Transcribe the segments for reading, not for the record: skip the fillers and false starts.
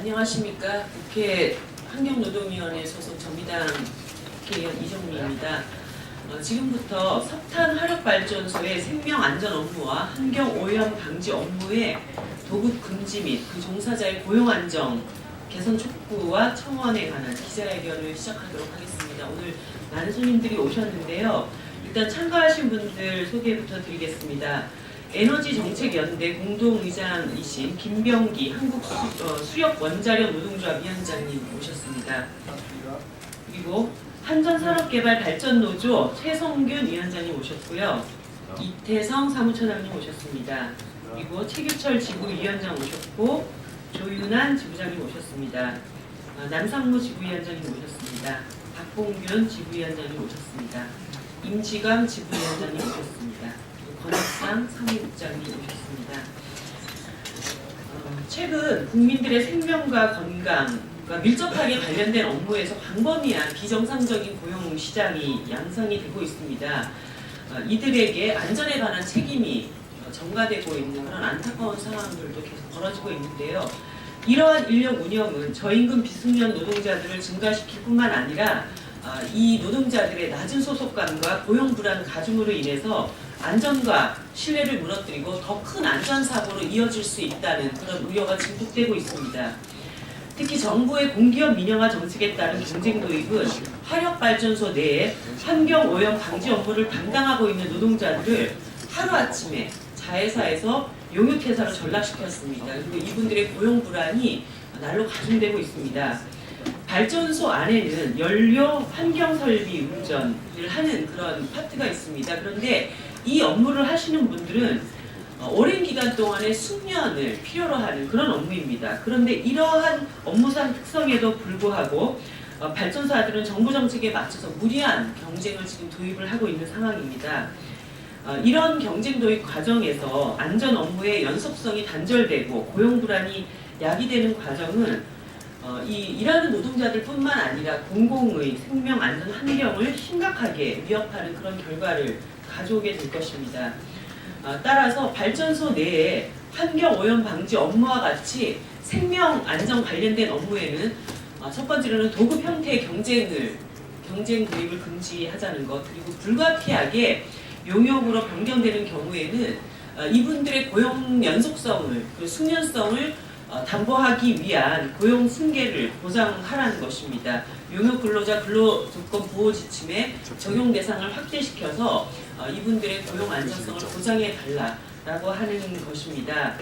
안녕하십니까. 국회 환경노동위원회 소속 정의당 국회의원 이정미입니다. 지금부터 석탄 화력발전소의 생명안전 업무와 환경오염 방지 업무의 도급 금지 및 그 종사자의 고용안정 개선 촉구와 청원에 관한 기자회견을 시작하도록 하겠습니다. 오늘 많은 손님들이 오셨는데요. 일단 참가하신 분들 소개부터 드리겠습니다. 에너지정책연대 공동의장이신 김병기 한국수력원자력 노동조합 위원장님 오셨습니다. 그리고 한전산업개발발전노조 최성균 위원장님 오셨고요. 이태성 사무처장님 오셨습니다. 그리고 최규철 지구위원장 오셨고 조윤한 지부장님 오셨습니다. 남상무 지구위원장님 오셨습니다. 박봉균 지구위원장님 오셨습니다. 임지감 지구위원장님 오셨습니다. 권학상 사무국장님 오셨습니다. 최근 국민들의 생명과 건강과 밀접하게 관련된 업무에서 광범위한 비정상적인 고용 시장이 양상이 되고 있습니다. 이들에게 안전에 관한 책임이 전가되고 있는 그런 안타까운 상황들도 계속 벌어지고 있는데요. 이러한 인력 운영은 저임금 비숙련 노동자들을 증가시킬 뿐만 아니라 이 노동자들의 낮은 소속감과 고용 불안 가중으로 인해서 안전과 신뢰를 무너뜨리고 더 큰 안전사고로 이어질 수 있다는 그런 우려가 증폭되고 있습니다. 특히 정부의 공기업 민영화 정책에 따른 경쟁 도입은 화력발전소 내에 환경오염 방지 업무를 담당하고 있는 노동자들을 하루아침에 자회사에서 용역회사로 전락시켰습니다. 그리고 이분들의 고용 불안이 날로 가중되고 있습니다. 발전소 안에는 연료 환경설비 운전을 하는 그런 파트가 있습니다. 그런데 이 업무를 하시는 분들은 오랜 기간 동안의 숙련을 필요로 하는 그런 업무입니다. 그런데 이러한 업무상 특성에도 불구하고 발전사들은 정부 정책에 맞춰서 무리한 경쟁을 지금 도입을 하고 있는 상황입니다. 이런 경쟁 도입 과정에서 안전 업무의 연속성이 단절되고 고용 불안이 야기되는 과정은 일하는 노동자들뿐만 아니라 공공의 생명 안전 환경을 심각하게 위협하는 그런 결과를 가져오게 될 것입니다. 따라서 발전소 내에 환경오염 방지 업무와 같이 생명 안전 관련된 업무에는 첫 번째로는 도급 형태의 경쟁 도입을 금지하자는 것, 그리고 불가피하게 용역으로 변경되는 경우에는 이분들의 고용 연속성을, 그 숙련성을 담보하기 위한 고용 승계를 보장하라는 것입니다. 용역 근로자 근로조건 보호 지침의 적용 대상을 확대시켜서 이분들의 고용 안전성을 보장해 달라라고 하는 것입니다.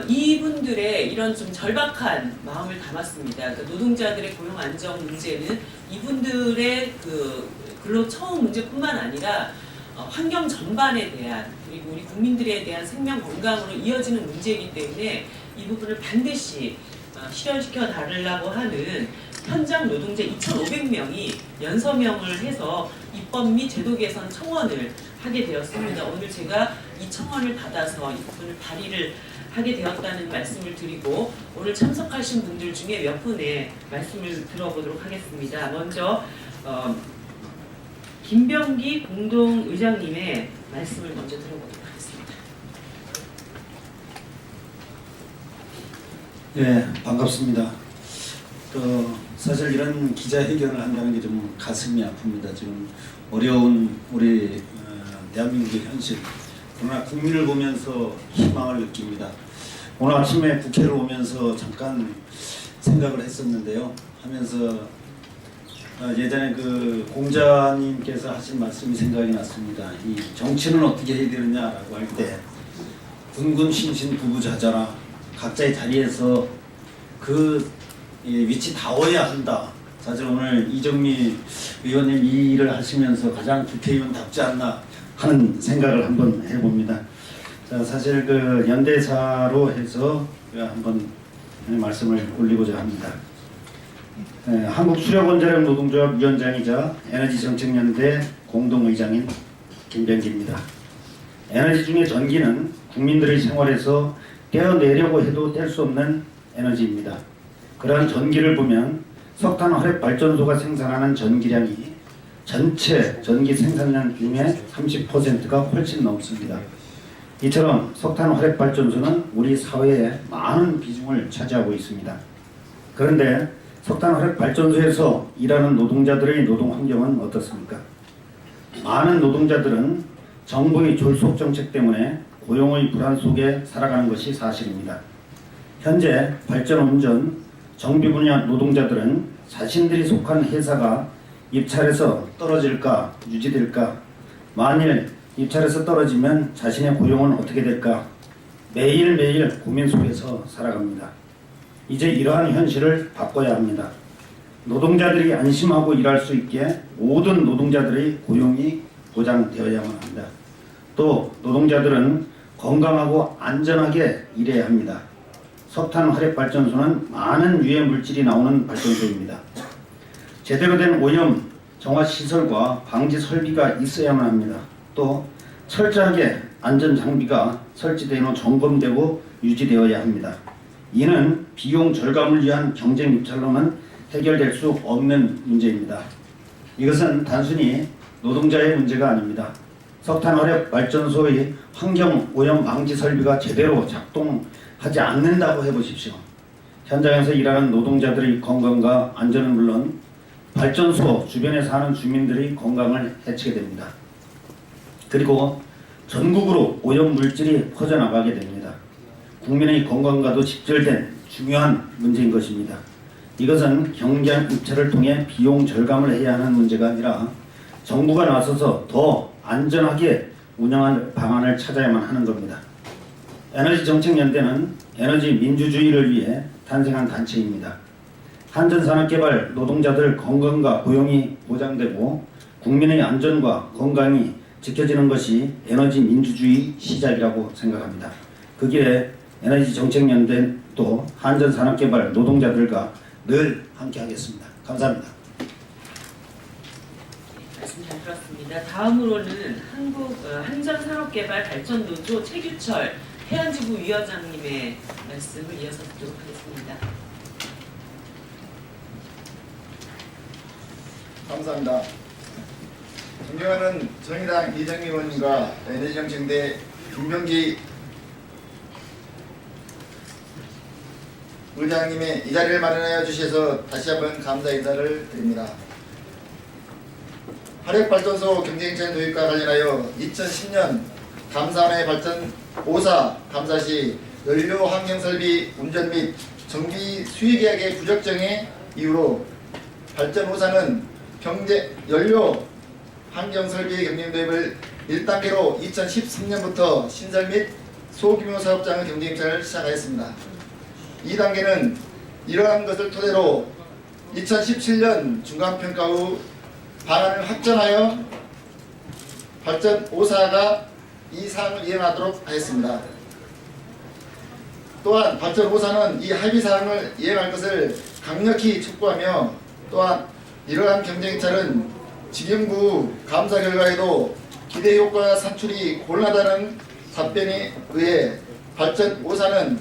이분들의 이런 좀 절박한 마음을 담았습니다. 그러니까 노동자들의 고용 안정 문제는 이분들의 그 근로 처우 문제뿐만 아니라 환경 전반에 대한, 그리고 우리 국민들에 대한 생명 건강으로 이어지는 문제이기 때문에 이 부분을 반드시 실현시켜 달라고 하는 현장 노동자 2,500명이 연서명을 해서 입법 및 제도 개선 청원을 하게 되었습니다. 오늘 제가 이 청원을 받아서 이 부분을 발의를 하게 되었다는 말씀을 드리고, 오늘 참석하신 분들 중에 몇 분의 말씀을 들어보도록 하겠습니다. 먼저 김병기 공동의장님의 말씀을 먼저 들어보도록 하겠습니다. 네, 반갑습니다. 사실 이런 기자회견을 한다는 게 좀 가슴이 아픕니다. 지금 어려운 우리 대한민국의 현실, 그러나 국민을 보면서 희망을 느낍니다. 오늘 아침에 국회를 오면서 잠깐 생각을 했었는데요. 하면서 예전에 그 공자님께서 하신 말씀이 생각이 났습니다. 이 정치는 어떻게 해야 되느냐라고 할 때 군군 신신 부부자자라, 각자의 자리에서 그 위치 다워야 한다. 사실 오늘 이정미 의원님 이 일을 하시면서 가장 국회의원답지 않나 하는 생각을 한번 해봅니다. 자, 사실 그 연대사로 해서 한번 말씀을 올리고자 합니다. 한국수력원자력 노동조합 위원장이자 에너지정책연대 공동의장인 김병기입니다. 에너지 중에 전기는 국민들의 생활에서 떼어내려고 해도 뗄 수 없는 에너지입니다. 그러한 전기를 보면 석탄 화력발전소가 생산하는 전기량이 전체 전기 생산량 중에 30%가 훨씬 넘습니다. 이처럼 석탄 화력발전소는 우리 사회에 많은 비중을 차지하고 있습니다. 그런데 석탄 화력 발전소에서 일하는 노동자들의 노동 환경은 어떻습니까? 많은 노동자들은 정부의 졸속 정책 때문에 고용의 불안 속에 살아가는 것이 사실입니다. 현재 발전 운전, 정비 분야 노동자들은 자신들이 속한 회사가 입찰에서 떨어질까 유지될까, 만일 입찰에서 떨어지면 자신의 고용은 어떻게 될까 매일매일 고민 속에서 살아갑니다. 이제 이러한 현실을 바꿔야 합니다. 노동자들이 안심하고 일할 수 있게 모든 노동자들의 고용이 보장되어야만 합니다. 또 노동자들은 건강하고 안전하게 일해야 합니다. 석탄 화력 발전소는 많은 유해 물질이 나오는 발전소입니다. 제대로 된 오염 정화 시설과 방지 설비가 있어야만 합니다. 또 철저하게 안전 장비가 설치되어 점검되고 유지되어야 합니다. 이는 비용 절감을 위한 경쟁 입찰로는 해결될 수 없는 문제입니다. 이것은 단순히 노동자의 문제가 아닙니다. 석탄 화력 발전소의 환경 오염 방지 설비가 제대로 작동하지 않는다고 해보십시오. 현장에서 일하는 노동자들의 건강과 안전은 물론 발전소 주변에 사는 주민들의 건강을 해치게 됩니다. 그리고 전국으로 오염 물질이 퍼져나가게 됩니다. 국민의 건강과도 직결된 중요한 문제인 것입니다. 이것은 경쟁 입찰을 통해 비용 절감을 해야 하는 문제가 아니라 정부가 나서서 더 안전하게 운영할 방안을 찾아야만 하는 겁니다. 에너지정책연대는 에너지 민주주의를 위해 탄생한 단체입니다. 한전산업개발 노동자들 건강과 고용이 보장되고 국민의 안전과 건강이 지켜지는 것이 에너지 민주주의 시작이라고 생각합니다. 그 길에 에너지정책연대 또 한전산업개발 노동자들과 늘 함께하겠습니다. 감사합니다. 말씀 잘 들었습니다. 다음으로는 한전산업개발발전노조 최규철 해안지부 위원장님의 말씀을 이어서 듣도록 하겠습니다. 감사합니다. 존경하는 정의당 이정미 의원님과 에너지정책연대 김병기 의장님의 이 자리를 마련하여 주셔서 다시 한번 감사 인사를 드립니다. 화력발전소 경쟁입찰 도입과 관련하여 2010년 감사원의 발전 5사 감사 시 연료 환경설비 운전 및 정비 수의계약의 부적정의 이유로 발전 5사는 연료 환경설비의 경쟁 도입을 1단계로 2013년부터 신설 및 소규모 사업장의 경쟁입찰을 시작하였습니다. 2단계는 이러한 것을 토대로 2017년 중간평가 후 방안을 확정하여 발전 5사가 이 사항을 이행하도록 하였습니다. 또한 발전 5사는 이 합의 사항을 이행할 것을 강력히 촉구하며 또한 이러한 경쟁입찰은 직영부 감사 결과에도 기대 효과 산출이 곤란하다는 답변에 의해 발전 5사는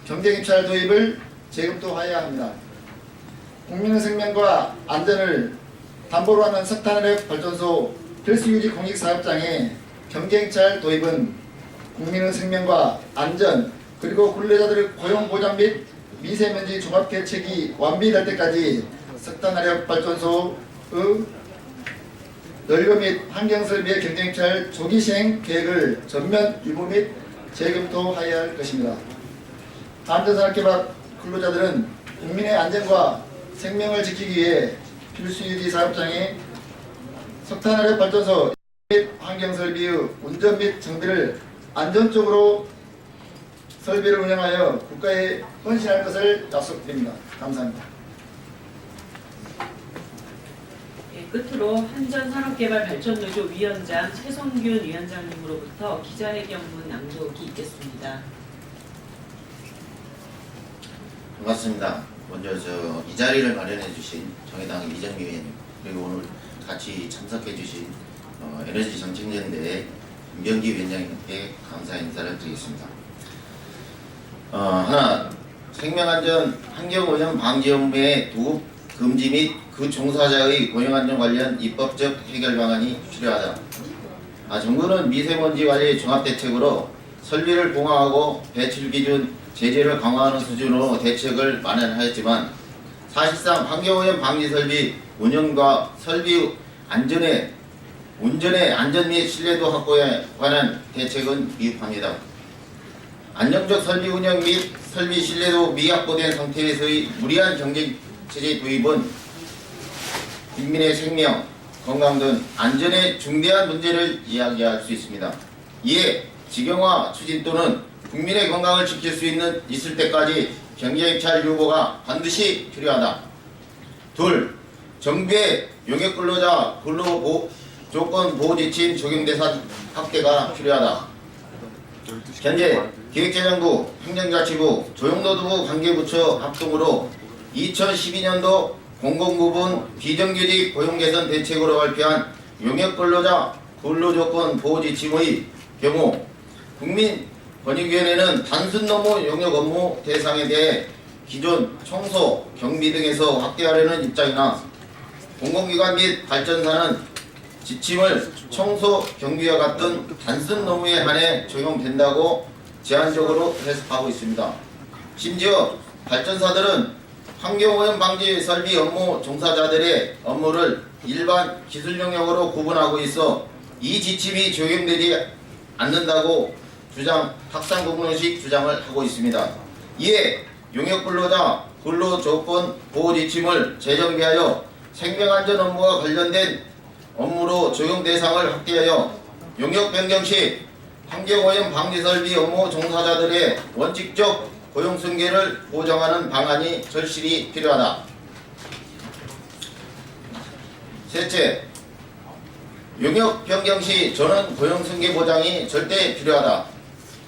경쟁입찰 도입을 재검토해야 합니다. 국민의 생명과 안전을 담보로 하는 석탄화력 발전소 필수유지 공익사업장의 경쟁입찰 도입은 국민의 생명과 안전 그리고 근로자들의 고용보장 및 미세먼지 종합대책이 완비될 때까지 석탄화력 발전소의 연료 및 환경설비의 경쟁입찰 조기 시행 계획을 전면 유보 및 재검토해야 할 것입니다. 한전산업개발 근로자들은 국민의 안전과 생명을 지키기 위해 필수유지 사업장의 석탄화력 발전소 및 환경설비의 운전 및 정비를 안전적으로 설비를 운영하여 국가에 헌신할 것을 약속드립니다. 감사합니다. 끝으로 한전산업개발발전노조 위원장 최성균 위원장님으로부터 기자회견문 낭독이 있겠습니다. 반갑습니다. 먼저 이 자리를 마련해 주신 정의당 이정미 의원님 그리고 오늘 같이 참석해 주신 에너지정책연대 김병기 위원장님께 감사 인사를 드리겠습니다. 하나, 생명안전 환경오염 방지업무의 도급 금지 및 그 종사자의 고용안전 관련 입법적 해결 방안이 필요하다. 정부는 미세먼지 관리 종합대책으로 설비를 봉합하고 배출 기준 제재를 강화하는 수준으로 대책을 마련하였지만 사실상 환경오염 방지 설비 운영과 설비 운전의 안전 및 신뢰도 확보에 관한 대책은 미흡합니다. 안정적 설비 운영 및 설비 신뢰도 미확보된 상태에서의 무리한 경쟁체제 도입은 국민의 생명, 건강 등 안전에 중대한 문제를 이야기할 수 있습니다. 이에 직영화 추진 또는 국민의 건강을 지킬 수 있을 때까지 경쟁입찰 유보가 반드시 필요하다. 둘, 정부의 용역 근로자 근로조건 보호 지침 적용 대상 확대가 필요하다. 현재 기획재정부, 행정자치부, 조형노동부 관계부처 합동으로 2012년도 공공부문 비정규직 고용 개선 대책으로 발표한 용역 근로자 근로조건 보호 지침의 경우 국민권익위원회는 단순 노무 용역 업무 대상에 대해 기존 청소, 경비 등에서 확대하려는 입장이나 공공기관 및 발전사는 지침을 청소, 경비와 같은 단순 노무에 한해 적용된다고 제한적으로 해석하고 있습니다. 심지어 발전사들은 환경오염 방지 설비 업무 종사자들의 업무를 일반 기술 영역으로 구분하고 있어 이 지침이 적용되지 않는다고 탁상 구분식 주장을 하고 있습니다. 이에 용역근로자 근로조건 보호 지침을 재정비하여 생명안전 업무와 관련된 업무로 적용 대상을 확대하여 용역 변경 시 환경오염 방지 설비 업무 종사자들의 원칙적 고용 승계를 보장하는 방안이 절실히 필요하다. 셋째, 용역 변경 시 전원 고용 승계 보장이 절대 필요하다.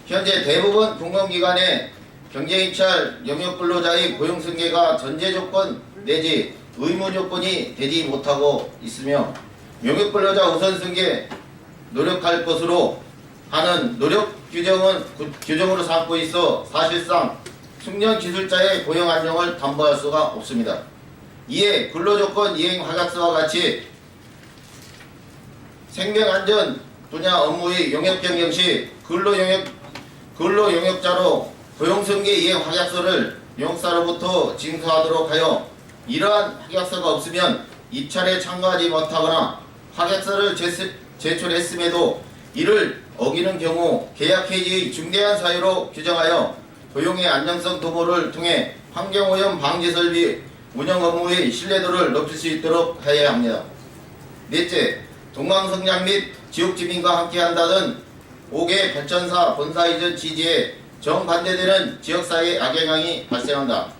현재 대부분 공공기관의 경쟁입찰 용역 근로자의 고용 승계가 전제 조건 내지 의무 조건이 되지 못하고 있으며 용역 근로자 우선 승계 노력할 것으로 하는 노력 규정으로 삼고 있어 사실상 숙련 기술자의 고용 안정을 담보할 수가 없습니다. 이에 근로조건 이행 확약서와 같이 생명안전 분야 업무의 용역 변경 시 근로용역자로 고용승계 이행 확약서를 용역사로부터 징수하도록 하여 이러한 확약서가 없으면 입찰에 참가하지 못하거나 확약서를 제출했음에도 이를 어기는 경우 계약 해지의 중대한 사유로 규정하여 고용의 안정성 도모를 통해 환경오염 방지 설비 운영 업무의 신뢰도를 높일 수 있도록 해야 합니다. 넷째, 동방성장 및 지역 주민과 함께한다는 5개 발전사 본사 이전 취지에 정반대되는 지역사회 악영향이 발생한다.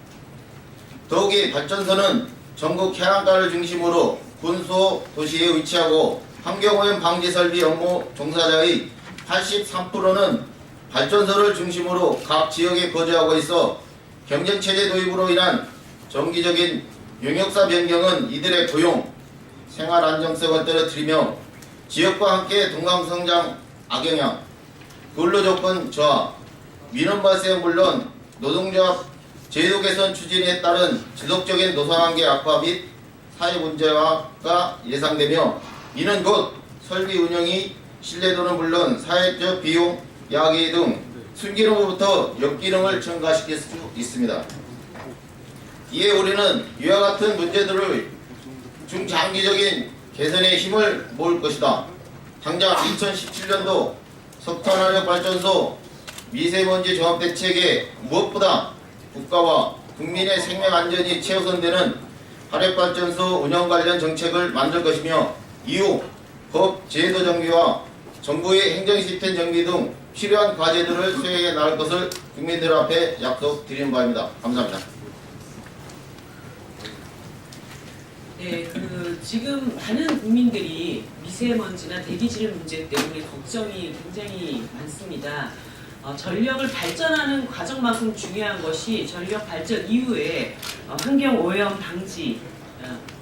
더욱이 발전소는 전국 해안가를 중심으로 군소 도시에 위치하고 환경오염 방지 설비 업무 종사자의 83%는 발전소를 중심으로 각 지역에 거주하고 있어 경쟁체제 도입으로 인한 정기적인 용역사 변경은 이들의 고용, 생활 안정성을 떨어뜨리며 지역과 함께 동방성장 악영향, 근로조건 저하, 민원 발생은 물론 노동조합 제도 개선 추진에 따른 지속적인 노사관계 악화 및 사회 문제화가 예상되며 이는 곧 설비 운영이 신뢰도는 물론 사회적 비용, 야기 등 순기능으로부터 역기능을 증가시킬 수 있습니다. 이에 우리는 이와 같은 문제들을 중장기적인 개선에 힘을 모을 것이다. 당장 2017년도 석탄화력발전소 미세먼지 종합대책에 무엇보다 국가와 국민의 생명 안전이 최우선되는 화력발전소 운영 관련 정책을 만들 것이며 이후 법 제도 정비와 정부의 행정 시스템 정비 등 필요한 과제들을 수행해 나갈 것을 국민들 앞에 약속드리는 바입니다. 감사합니다. 네, 지금 많은 국민들이 미세먼지나 대기질 문제 때문에 걱정이 굉장히 많습니다. 전력을 발전하는 과정만큼 중요한 것이 전력 발전 이후에 환경 오염 방지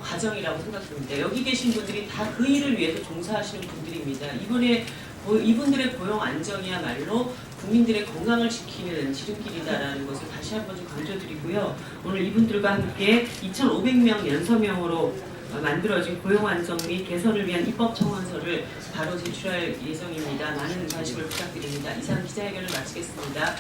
과정이라고 생각됩니다. 여기 계신 분들이 다 그 일을 위해서 종사하시는 분들입니다. 이분들의 고용 안정이야말로 국민들의 건강을 지키는 지름길이다라는 것을 다시 한번 좀 강조드리고요. 오늘 이분들과 함께 2,500명 연서명으로 만들어진 고용 안정 및 개선을 위한 입법 청원서를 바로 제출할 예정입니다. 많은 관심을 부탁드립니다. 이상 기자회견을 마치겠습니다.